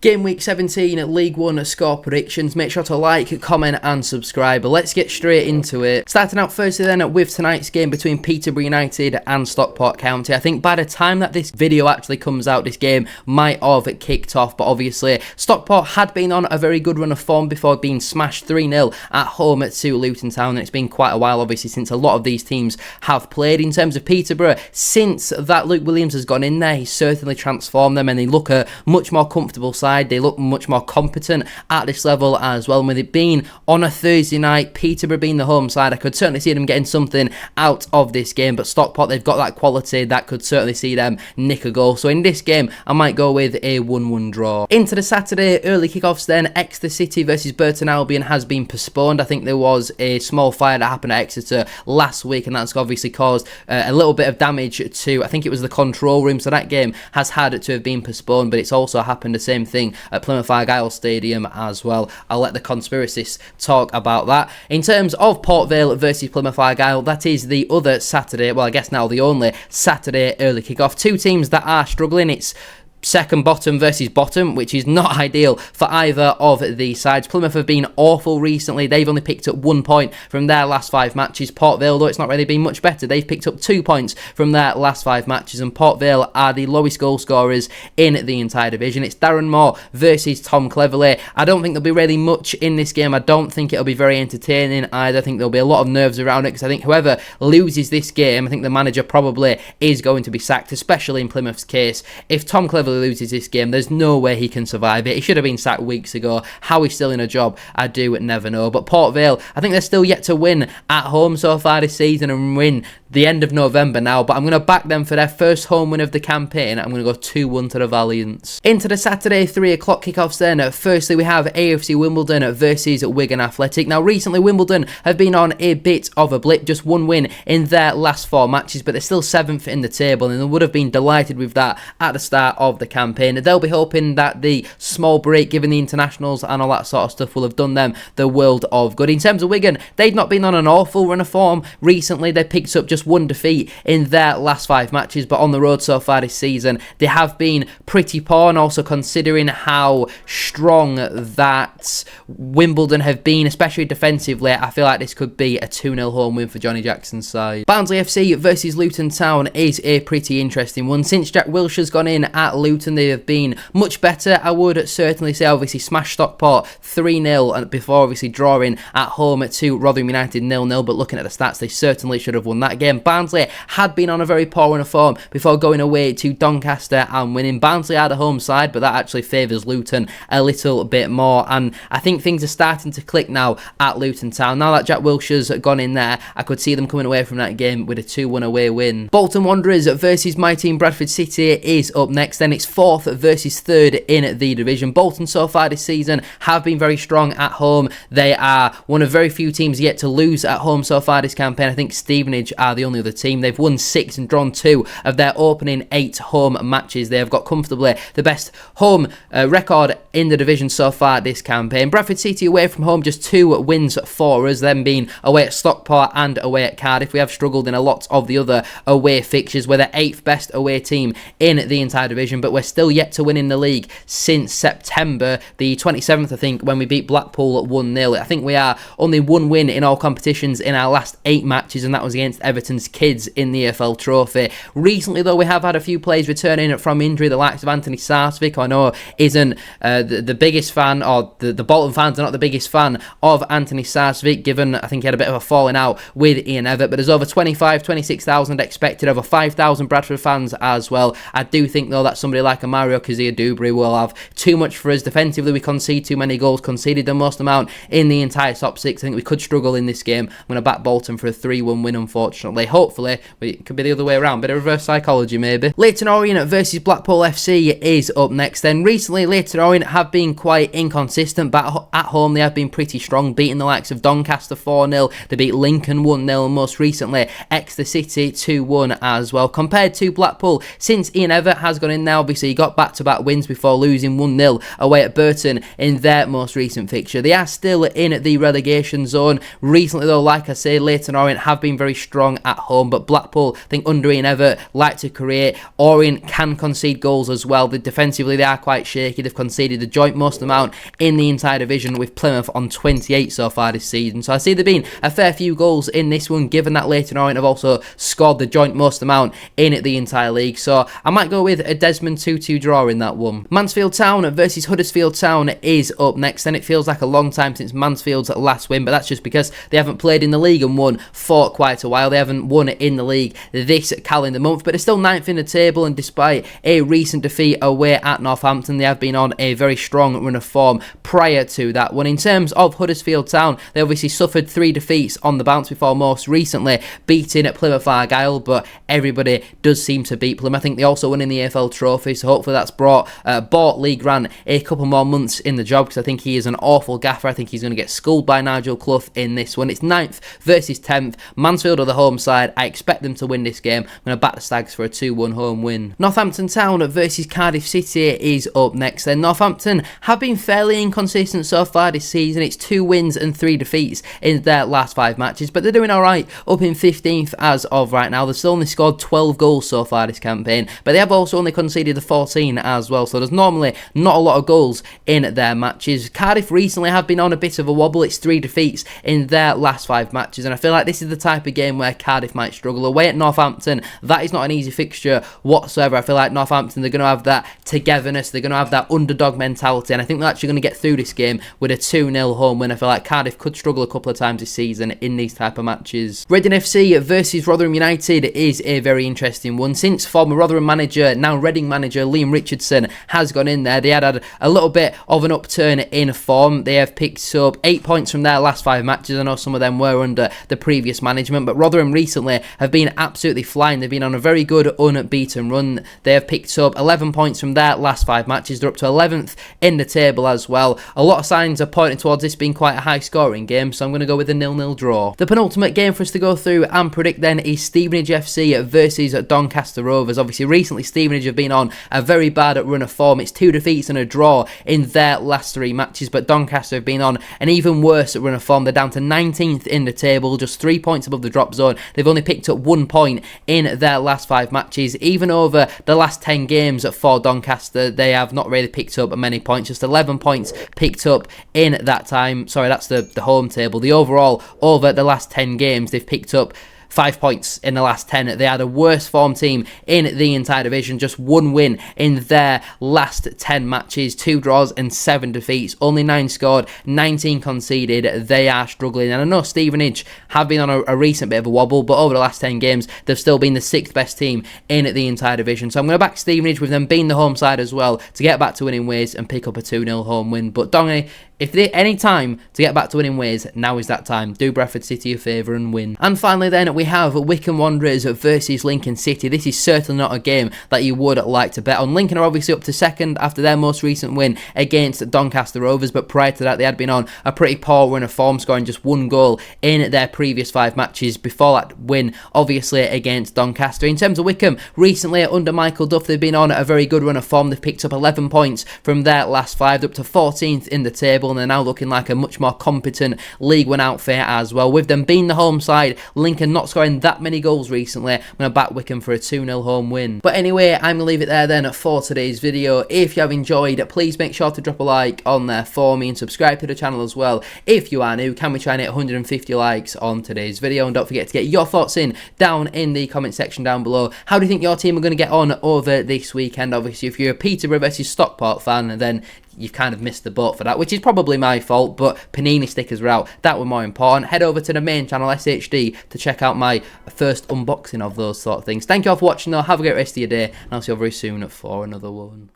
Game week 17 League 1 score predictions. Make sure to like, comment and subscribe. But let's get straight into it. Starting out firstly then with tonight's game between Peterborough United and Stockport County. I think by the time that this video actually comes out, this game might have kicked off. But obviously Stockport had been on a very good run of form before being smashed 3-0 at home to Luton Town. And it's been quite a while obviously since a lot of these teams have played. In terms of Peterborough, since that Luke Williams has gone in there, he's certainly transformed them and they look a much more comfortable side. They look much more competent at this level as well. And with it being on a Thursday night, Peterborough being the home side, I could certainly see them getting something out of this game. But Stockport, they've got that quality that could certainly see them nick a goal. So in this game, I might go with a 1-1 draw. Into the Saturday early kickoffs then, Exeter City versus Burton Albion has been postponed. I think there was a small fire that happened at Exeter last week, and that's obviously caused a little bit of damage to, I think it was the control room. So that game has had to have been postponed, but it's also happened the same thing at Plymouth Argyle Stadium as well. I'll let the conspiracists talk about that. In terms of Port Vale versus Plymouth Argyle, that is the other Saturday, well I guess now the only Saturday early kickoff. Two teams that are struggling. It's second bottom versus bottom, which is not ideal for either of these sides. Plymouth have been awful recently. They've only picked up 1 point from their last 5 matches. Port Vale, though it's not really been much better, they've picked up 2 points from their last 5 matches, and Port Vale are the lowest goal scorers in the entire division. It's Darren Moore versus Tom Cleverley. I don't think there'll be really much in this game. I don't think it'll be very entertaining either. I think there'll be a lot of nerves around it, because I think whoever loses this game, I think the manager probably is going to be sacked, especially in Plymouth's case. If Tom Cleverley loses this game, there's no way he can survive it. He should have been sacked weeks ago. How he's still in a job, I do never know. But Port Vale, I think they're still yet to win at home so far this season and win the end of November now, but I'm going to back them for their first home win of the campaign. I'm going to go 2-1 to the Valiants. Into the Saturday 3 o'clock kickoffs then. Firstly, we have AFC Wimbledon versus Wigan Athletic. Now, recently, Wimbledon have been on a bit of a blip, just 1 win in their last 4 matches, but they're still 7th in the table, and they would have been delighted with that at the start of the campaign. They'll be hoping that the small break, given the internationals and all that sort of stuff, will have done them the world of good. In terms of Wigan, they've not been on an awful run of form recently. They picked up just 1 defeat in their last 5 matches, but on the road so far this season, they have been pretty poor. And also considering how strong that Wimbledon have been, especially defensively, I feel like this could be a 2-0 home win for Johnny Jackson's side. Barnsley FC versus Luton Town is a pretty interesting one. Since Jack Wilshere's gone in at Luton, they have been much better, I would certainly say. Obviously smashed Stockport 3-0 and before obviously drawing at home to Rotherham United 0-0, but looking at the stats, they certainly should have won that game. Barnsley had been on a very poor run of form before going away to Doncaster and winning. Barnsley are the home side, but that actually favours Luton a little bit more, and I think things are starting to click now at Luton Town. Now that Jack Wilshere's gone in there, I could see them coming away from that game with a 2-1 away win. Bolton Wanderers versus my team Bradford City is up next. Then it's 4th versus 3rd in the division. Bolton so far this season have been very strong at home. They are one of very few teams yet to lose at home so far this campaign. I think Stevenage are the only other team. They've won 6 and drawn 2 of their opening 8 home matches. They have got comfortably the best home record in the division so far this campaign. Bradford City away from home, just 2 wins for us, them being away at Stockport and away at Cardiff. We have struggled in a lot of the other away fixtures. We're the 8th best away team in the entire division, but we're still yet to win in the league since September the 27th, I think, when we beat Blackpool at 1-0. I think we are only 1 win in all competitions in our last 8 matches, and that was against Everton's kids in the EFL Trophy. Recently, though, we have had a few players returning from injury, the likes of Anthony Sarsfield, who I know isn't the biggest fan, or the Bolton fans are not the biggest fan of Anthony Sarsfield, given I think he had a bit of a falling out with Ian Evatt, but there's over 26,000 expected, over 5,000 Bradford fans as well. I do think, though, that somebody like a Mario Kazia-Dubry will have too much for us defensively. We concede too many goals, conceded the most amount in the entire top 6. I think we could struggle in this game. I'm going to back Bolton for a 3-1 win, unfortunately. Hopefully, it could be the other way around. Bit of reverse psychology, maybe. Leyton Orient versus Blackpool FC is up next then. Recently, Leyton Orient have been quite inconsistent, but at home they have been pretty strong, beating the likes of Doncaster 4-0. They beat Lincoln 1-0, and most recently, Exeter City 2-1 as well. Compared to Blackpool, since Ian Evatt has gone in now, obviously he got back-to-back wins before losing 1-0 away at Burton in their most recent fixture. They are still in the relegation zone. Recently, though, like I say, Leyton Orient have been very strong at home, but Blackpool, I think under Ian Evatt, like to create. Orient can concede goals as well. Defensively, they are quite shaky. They've conceded the joint most amount in the entire division, with Plymouth on 28 so far this season. So I see there being a fair few goals in this one, given that Leyton Orient have also scored the joint most amount in the entire league. So I might go with a Desmond 2-2 draw in that one. Mansfield Town versus Huddersfield Town is up next, and it feels like a long time since Mansfield's last win, but that's just because they haven't played in the league and won for quite a while. They haven't won in the league this calendar month, but they're still 9th in the table, and despite a recent defeat away at Northampton, they have been on a very strong run of form prior to that one. In terms of Huddersfield Town, they obviously suffered 3 defeats on the bounce before most recently beating at Plymouth Argyle, but everybody does seem to beat Plymouth. I think they also won in the AFL Trophy, so hopefully that's brought Lee Grant a couple more months in the job, because I think he is an awful gaffer. I think he's going to get schooled by Nigel Clough in this one. It's 9th versus 10th. Mansfield are the home side. I expect them to win this game. I'm going to back the Stags for a 2-1 home win. Northampton Town versus Cardiff City is up next. Then Northampton have been fairly inconsistent so far this season. It's 2 wins and 3 defeats in their last 5 matches, but they're doing alright up in 15th as of right now. They've still only scored 12 goals so far this campaign, but they have also only conceded the 14 as well, so there's normally not a lot of goals in their matches. Cardiff recently have been on a bit of a wobble. It's 3 defeats in their last 5 matches, and I feel like this is the type of game where Cardiff might struggle. Away at Northampton, that is not an easy fixture whatsoever. I feel like Northampton, they're going to have that togetherness, they're going to have that underdog mentality, and I think they're actually going to get through this game with a 2-0 home win. I feel like Cardiff could struggle a couple of times this season in these type of matches. Reading FC versus Rotherham United is a very interesting one. Since former Rotherham manager, now Reading manager Liam Richardson has gone in there, they had a little bit of an upturn in form. They have picked up 8 points from their last 5 matches. I know some of them were under the previous management, but Rotherham recently have been absolutely flying. They've been on a very good unbeaten run. They have picked up 11 points from their last 5 matches. They're up to 11th in the table as well. A lot of signs are pointing towards this being quite a high scoring game, so I'm going to go with a 0-0 draw. The penultimate game for us to go through and predict then is Stevenage FC versus Doncaster Rovers. Obviously recently Stevenage have been on a very bad run of form. It's 2 defeats and a draw in their last 3 matches, but Doncaster have been on an even worse run of form. They're down to 19th in the table, just 3 points above the drop zone. They've only picked up 1 point in their last 5 matches. Even over the last 10 games for Doncaster, they have not really picked up many points, just 11 points picked up in that time. Sorry, that's the home table. The overall, over the last 10 games, they've picked up 5 points in the last 10. They are the worst form team in the entire division. Just 1 win in their last 10 matches, 2 draws and 7 defeats. Only 9 scored, 19 conceded. They are struggling. And I know Stevenage have been on a recent bit of a wobble, but over the last 10 games, they've still been the 6th best team in the entire division. So I'm going to back Stevenage, with them being the home side as well, to get back to winning ways and pick up a 2-0 home win. But Donny, if there's any time to get back to winning ways, now is that time. Do Bradford City a favour and win. And finally then, we have Wycombe Wanderers versus Lincoln City. This is certainly not a game that you would like to bet on. Lincoln are obviously up to 2nd after their most recent win against Doncaster Rovers, but prior to that they had been on a pretty poor run of form, scoring just 1 goal in their previous 5 matches before that win, obviously, against Doncaster. In terms of Wycombe, recently under Michael Duff, they've been on a very good run of form. They've picked up 11 points from their last 5, up to 14th in the table, and they're now looking like a much more competent League One outfit as well. With them being the home side, Lincoln not scoring that many goals recently, I'm going to back Wycombe for a 2-0 home win. But anyway, I'm going to leave it there then for today's video. If you have enjoyed, please make sure to drop a like on there for me and subscribe to the channel as well. If you are new, can we try and hit 150 likes on today's video? And don't forget to get your thoughts down in the comment section down below. How do you think your team are going to get on over this weekend? Obviously, if you're a Peterborough versus Stockport fan, then you've kind of missed the boat for that, which is probably my fault, but Panini stickers were out. That were more important. Head over to the main channel, SHD, to check out my first unboxing of those sort of things. Thank you all for watching though. Have a great rest of your day, and I'll see you all very soon for another one.